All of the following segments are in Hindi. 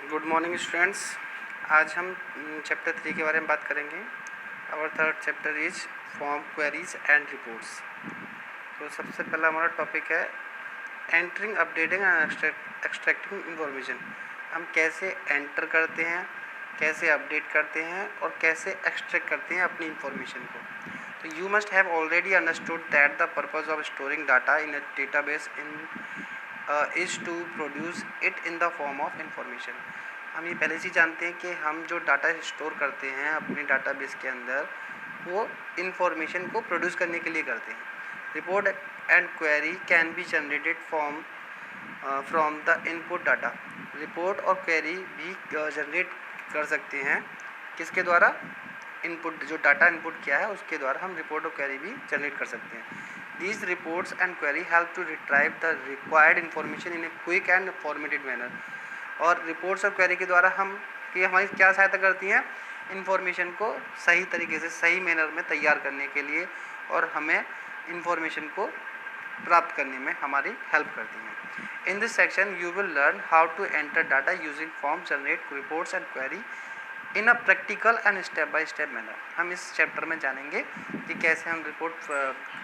Good morning students. आज हम चैप्टर 3 के बारे में बात करेंगे। Our third chapter is form queries and reports. तो सबसे पहला हमारा टॉपिक है entering, updating and extracting information. हम कैसे एंटर करते हैं, कैसे अपडेट करते हैं और कैसे एक्सट्रैक्ट करते हैं अपनी इंफॉर्मेशन को। तो you must have already understood that the purpose of storing data in a database is to produce it in the form of information. हम ये पहले से जानते हैं कि हम जो डाटा स्टोर करते हैं अपने डाटाबेस के अंदर, वो इंफॉर्मेशन को प्रोड्यूस करने के लिए करते हैं। Report and query can be generated from the input data. Report और क्वेरी भी जनरेट कर सकते हैं किसके द्वारा? इनपुट, जो डाटा इनपुट किया है उसके द्वारा हम रिपोर्ट और क्वेरी भी जनरेट कर सकते हैं। These reports and query help to retrieve the required information in a quick and formatted manner। और रिपोर्ट्स और क्वेरी के द्वारा हम कि हमारी क्या सहायता करती हैं? इन्फॉर्मेशन को सही तरीके से, सही मैनर में तैयार करने के लिए और हमें इन्फॉर्मेशन को प्राप्त करने में हमारी हेल्प करती हैं। In this section you will learn how to enter data using form, generate reports and query in a practical and step by step manner. हम इस चैप्टर में जानेंगे कि कैसे हम रिपोर्ट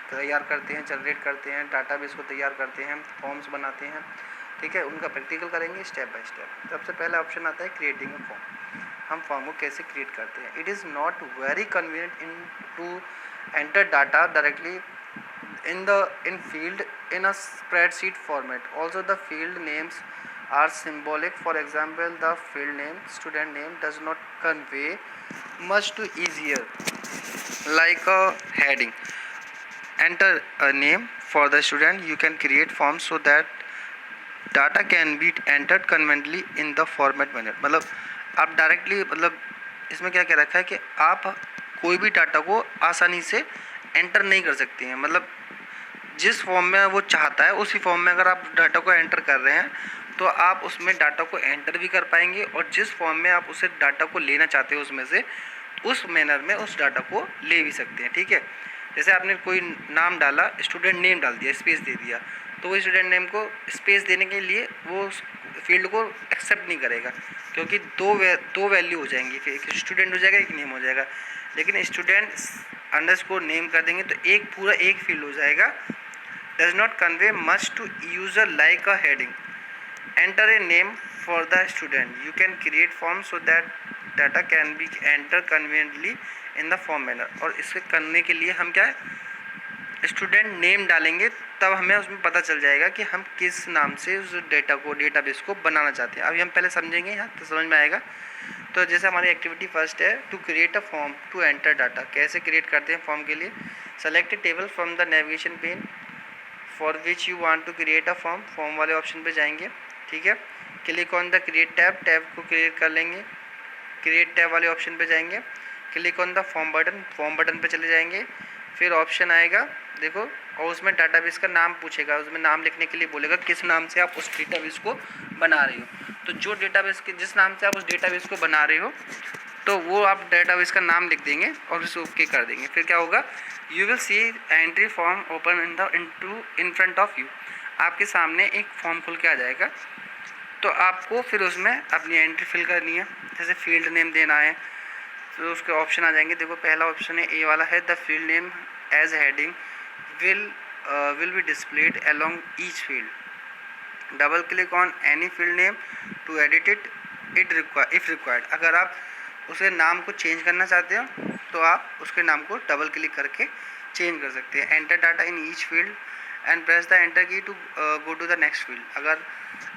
तैयार करते हैं, जनरेट करते हैं, डाटाबेस को तैयार करते हैं, फॉर्म्स बनाते हैं, ठीक है, उनका प्रैक्टिकल करेंगे स्टेप बाय स्टेप। सबसे पहला ऑप्शन आता है क्रिएटिंग अ फॉर्म। हम फॉर्म को कैसे क्रिएट करते हैं? It is not very convenient in to enter data directly in field in a spreadsheet format. Also the field names are symbolic. For example, the field name, student name, does not convey much to easier like a heading. Enter a name for the student. You can create forms so that data can be entered conveniently in the format manner। मतलब आप डायरेक्टली, मतलब इसमें क्या क्या रखा है कि आप कोई भी डाटा को आसानी से एंटर नहीं कर सकते हैं। मतलब जिस फॉर्म में वो चाहता है उसी फॉर्म में अगर आप डाटा को एंटर कर रहे हैं तो आप उसमें डाटा को एंटर भी कर पाएंगे, और जिस फॉर्म में आप उसे डाटा को लेना चाहते हो उसमें से उस मैनर में उस डाटा को ले भी सकते हैं। ठीक है, जैसे आपने कोई नाम डाला, स्टूडेंट नेम डाल दिया, स्पेस दे दिया, तो वो स्टूडेंट नेम को स्पेस देने के लिए वो फील्ड को एक्सेप्ट नहीं करेगा, क्योंकि दो वैल्यू हो जाएंगी, फिर एक स्टूडेंट हो जाएगा, एक नेम हो जाएगा। लेकिन स्टूडेंट अंडरस्कोर नेम कर देंगे तो एक पूरा एक फील्ड हो जाएगा। does not convey much to user like a heading. Enter a name for the student. You can create forms so that data can be entered conveniently in the form manner। और इसे करने के लिए हम क्या है, स्टूडेंट नेम डालेंगे, तब हमें उसमें पता चल जाएगा कि हम किस नाम से उस डेटाबेस को बनाना चाहते हैं। अभी हम पहले समझेंगे, यहाँ तो समझ में आएगा। तो जैसे हमारी एक्टिविटी फर्स्ट है to create a form to enter data. कैसे क्रिएट करते हैं फॉर्म के लिए? Select a table from the navigation pane for which you want to create a form. Form वाले ऑप्शन पे जाएंगे, ठीक है। Click on the create tab, tab को क्लिक कर लेंगे। क्रिएट टैब वाले ऑप्शन पे जाएंगे, click on the form button, form button पे चले जाएंगे। फिर ऑप्शन आएगा, देखो, और उसमें डाटाबेस का नाम पूछेगा, उसमें नाम लिखने के लिए बोलेगा किस नाम से आप उस डेटाबेस को बना रहे हो। तो जो डेटाबेस के जिस नाम से आप उस डेटाबेस को बना रहे हो, तो वो आप डेटाबेस का नाम लिख देंगे और उसे ओके कर देंगे। फिर क्या होगा, you will C entry form open in front of you. आपके सामने एक फॉर्म खुल के आ जाएगा, तो आपको फिर उसमें अपनी एंट्री फिल करनी है। जैसे फील्ड नेम देना है तो उसके ऑप्शन आ जाएंगे। देखो, पहला ऑप्शन है ए वाला है, the field name as heading will be displayed along each field. Double click on any field name to edit it if required. अगर आप उसके नाम को चेंज करना चाहते हो तो आप उसके नाम को डबल क्लिक करके चेंज कर सकते हैं। Enter data in each field and press the enter key to go to the next field. अगर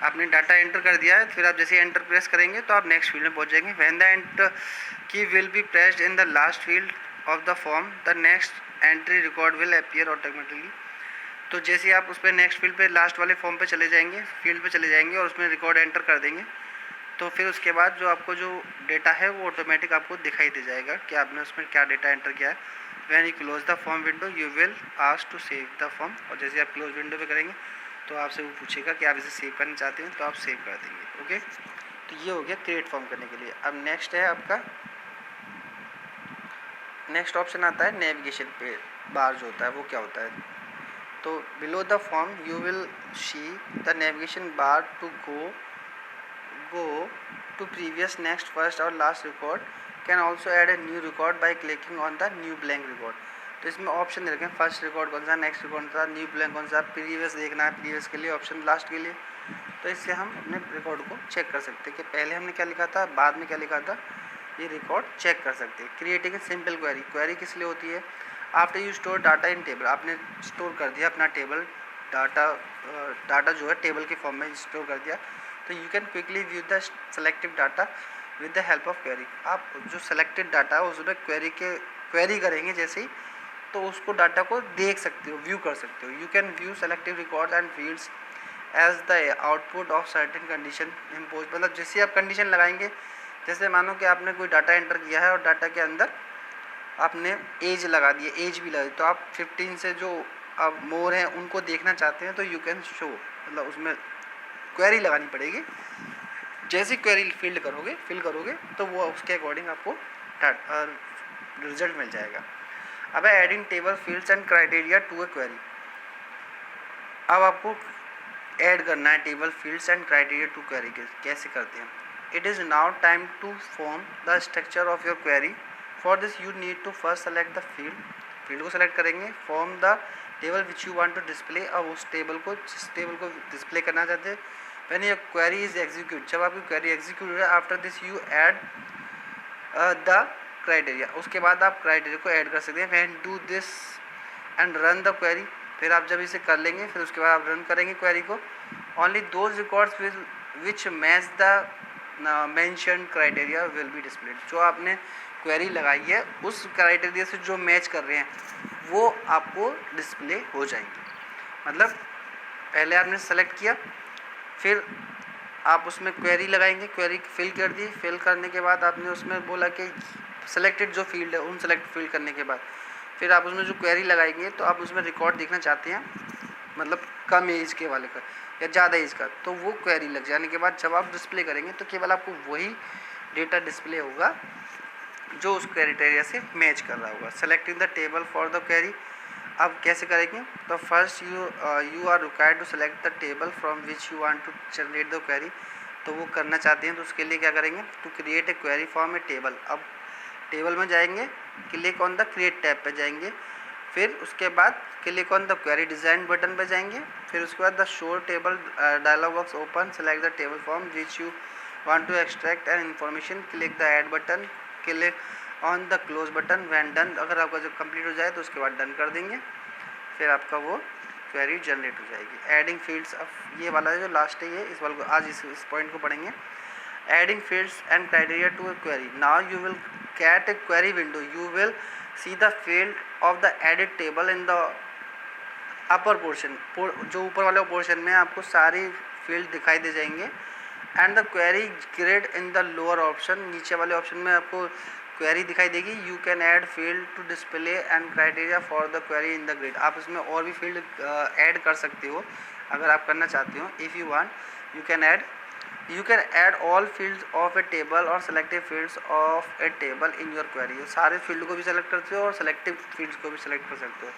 आपने डाटा एंटर कर दिया है, फिर आप जैसे एंटर प्रेस करेंगे तो आप नेक्स्ट फील्ड में पहुंच जाएंगे। व्हेन द एंटर की will be pressed in the last field of the form, the next entry record will appear automatically. तो जैसे आप उस पर नेक्स्ट फील्ड पे, लास्ट वाले फॉर्म पे चले जाएंगे, फील्ड पे चले जाएंगे और उसमें रिकॉर्ड एंटर कर देंगे, तो फिर उसके बाद जो आपको जो डेटा है वो ऑटोमेटिक आपको दिखाई दे जाएगा कि आपने उसमें क्या डेटा एंटर किया है। When you close the form window you will ask to save the form. और जैसे आप क्लोज विंडो पे करेंगे तो आपसे वो पूछेगा कि आप इसे सेव करना चाहते हैं, तो आप सेव कर देंगे। ओके, तो ये हो गया क्रिएट फॉर्म करने के लिए। अब नेक्स्ट है आपका, नेक्स्ट ऑप्शन आता है नेविगेशन पे बार जो होता है वो क्या होता है। तो below the form you will see the navigation bar to go go to previous, next, first और last record can also add a new record by clicking on the new blank record. तो इसमें ऑप्शन दे रखे हैं, फर्स्ट रिकॉर्ड कौन सा, नेक्स्ट रिकॉर्ड कौन सा, न्यू ब्लैंक कौन सा, प्रीवियस देखना है, प्रीवियस के लिए ऑप्शन, लास्ट के लिए. तो इससे हम अपने रिकॉर्ड को चेक कर सकते हैं कि पहले हमने क्या लिखा था, बाद में क्या लिखा था, ये रिकॉर्ड चेक कर सकते हैं. Creating a simple query. Query किस लिए होती है? After you store data in table, आपने स्टोर कर दिया अपना टेबल डाटा जो है टेबल के फॉर्म में स्टोर कर दिया, तो you can quickly view the selective data with the help of query. आप जो सेलेक्टेड डाटा है उसमें क्वेरी करेंगे जैसे ही, तो उसको डाटा को देख सकते हो, व्यू कर सकते हो. You can view selective records and fields as the output of certain condition impose. मतलब जैसे आप कंडीशन लगाएंगे, जैसे मानो कि आपने कोई डाटा एंटर किया है और डाटा के अंदर आपने एज लगा दी है, एज भी लगा दी, तो आप 15 से जो अब मोर हैं उनको देखना चाहते हैं, तो यू कैन शो, मतलब उसमें क्वेरी लगानी पड़ेगी. जैसी क्वेरी फिल करोगे तो वो उसके अकॉर्डिंग आपको रिजल्ट मिल जाएगा. अब adding table fields and criteria to a query. अब आपको ऐड करना है table fields and criteria to query. कैसे करते हैं? It is now time to form the structure of your query. For this you need to first select the field को सेलेक्ट करेंगे, form the table which you want to display. अब उस टेबल को डिस्प्ले करना चाहते हैं. When your query is execute, जब आपकी क्वेरी एग्जीक्यूट हो जाए, after this you add the criteria. उसके बाद आप क्राइटेरिया को ऐड कर सकते हैं. When do this and run the query. फिर आप जब इसे कर लेंगे, फिर उसके बाद आप रन करेंगे क्वेरी को. Only those records which match the mentioned criteria will be displayed. जो आपने क्वेरी लगाई है उस क्राइटेरिया से जो मैच कर रहे हैं वो आपको डिस्प्ले हो जाएंगे. मतलब पहले आपने सेलेक्ट किया, फिर आप उसमें क्वेरी लगाएंगे, क्वेरी फिल कर दी, फिल करने के बाद आपने उसमें बोला कि सेलेक्टेड जो फील्ड है उन सेलेक्ट फील्ड करने के बाद फिर आप उसमें जो क्वेरी लगाएंगे, तो आप उसमें रिकॉर्ड देखना चाहते हैं, मतलब कम एज के वाले का या ज़्यादा एज का, तो वो क्वेरी लग जाने के बाद जब आप डिस्प्ले करेंगे तो केवल आपको वही डेटा डिस्प्ले होगा जो उस क्राइटेरिया से मैच कर रहा होगा. Selecting the table for the query. अब कैसे करेंगे? तो first you are required to select the table from which you want to generate the query. तो वो करना चाहते हैं तो उसके लिए क्या करेंगे? To create a query form a table. अब टेबल में जाएंगे, click on the create tab पे जाएंगे, फिर उसके बाद click on the query design button पे जाएंगे, फिर उसके बाद the show table dialog box open, select the table form which you want to extract and information, click the add button, click on the close button. When done, अगर आपका जब कंप्लीट हो जाए तो उसके बाद डन कर देंगे, फिर आपका वो क्वेरी जनरेट हो जाएगी. Adding fields. अब ये वाला जो लास्ट है ये, इस वाले को आज इस पॉइंट को पढ़ेंगे. Adding fields and criteria to a query. Now you will get a query window. You will see the field of the edit table in the upper portion. जो ऊपर वाले पोर्शन में आपको सारी फील्ड दिखाई दे जाएंगे. And the query grid in the lower option. नीचे वाले ऑप्शन में आपको क्वेरी दिखाई देगी. You can add field to display and criteria for the query in the grid. आप इसमें और भी फील्ड ऐड कर सकते हो अगर आप करना चाहते हो. If you want you can add all fields of a table or selective fields of a table in your query. सारे फील्ड को भी सेलेक्ट करते हो और सेलेक्टिव फील्ड्स को भी सेलेक्ट कर सकते हो.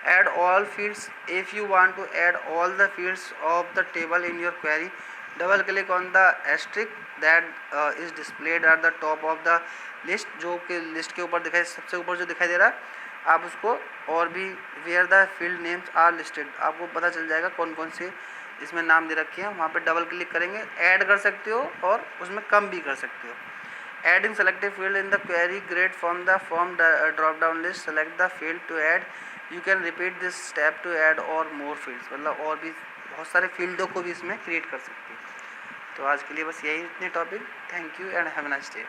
add all fields. if you want to add all the fields of the table in your query, double click on the asterisk that is displayed at the top of the list. जो कि लिस्ट के ऊपर दिखाई, सबसे ऊपर जो दिखाई दे रहा है, आप उसको और भी where the field names are listed, आपको पता चल जाएगा कौन कौन से इसमें नाम दे रखे हैं. वहाँ पे डबल क्लिक करेंगे, ऐड कर सकते हो और उसमें कम भी कर सकते हो. Adding selective field in the query grid from the form drop down list, select the field to add. You can repeat this step to add और मोर फील्ड्स. मतलब और भी बहुत सारे फील्डों को भी इसमें क्रिएट कर सकते हो. तो आज के लिए बस यही इतने topic. Thank you and have a nice day.